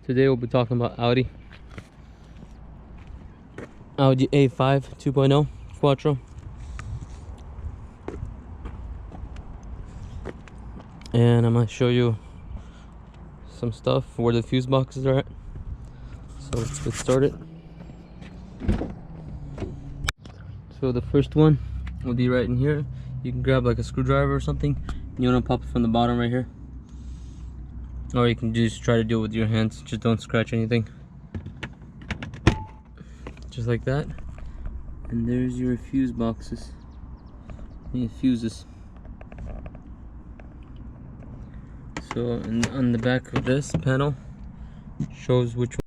Today we'll be talking about Audi A5 2.0 Quattro. And I'm going to show you some stuff where the fuse boxes are at. So let's get started. So the first one will be right in here. You can grab like a screwdriver or something. You want to pop it from the bottom right here. Or you can just try to do it with your hands. Just don't scratch anything. Just like that. And there's your fuse boxes. And fuses. So on the back of this panel shows which one.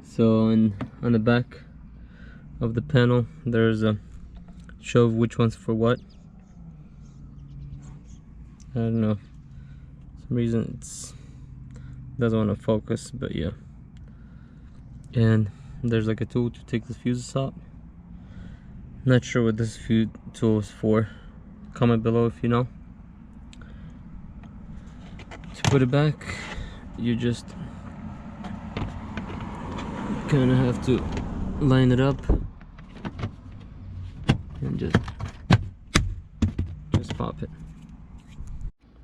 So on the back of the panel there's a show which one's for what. I don't know, for some reason it's doesn't want to focus, but yeah. And there's like a tool to take the fuses out. Not sure what this fuse tool is for. Comment below if you know. To put it back, you just kind of have to line it up and just pop it.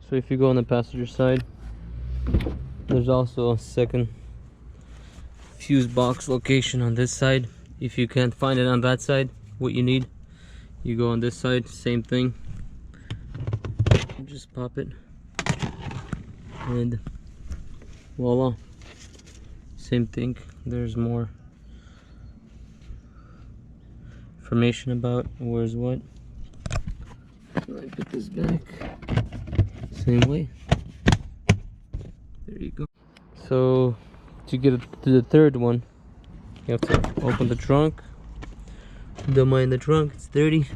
So if you go on the passenger side, there's also a second fuse box location on this side. If you can't find it on that side, what you need, you go on this side, same thing, just pop it and voila, same thing. There's more information about where's what. So I put this back same way. There you go. So to get to the third one, you have to open the trunk. Don't mind the trunk, it's dirty.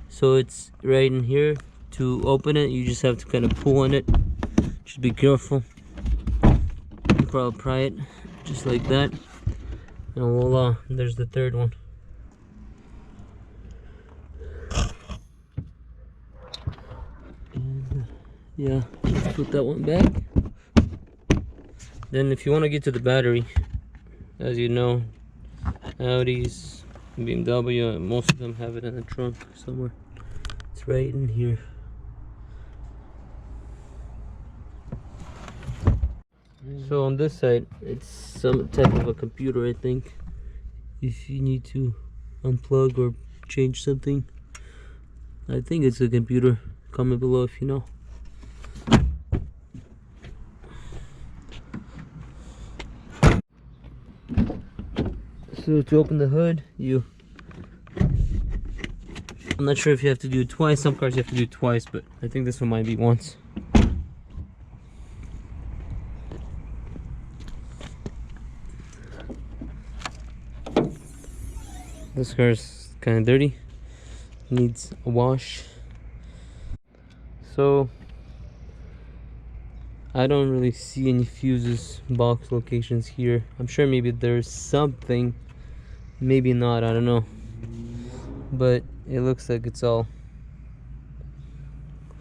So it's right in here. To open it, you just have to kind of pull on it. Just be careful. You probably pry it just like that, and voila, there's the third one. And yeah, let's put that one back. Then if you want to get to the battery, as you know, Audis, BMW, most of them have it in the trunk somewhere. It's right in here. So on this side, it's some type of a computer, I think. If you need to unplug or change something, I think it's a computer. Comment below if you know. So to open the hood, I'm not sure if you have to do it twice. Some cars you have to do it twice, but I think this one might be once. This car is kind of dirty, needs a wash. So I don't really see any fuses box locations here. I'm sure maybe there's something, maybe not, I don't know. But it looks like it's all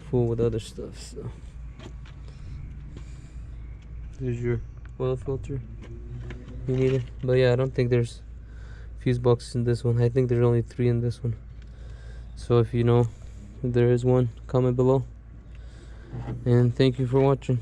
full with other stuff. So there's your oil filter, you need it. But yeah, I don't think there's fuse boxes in this one. I think there's only 3 in this one. So if you know if there is one, comment below. And thank you for watching.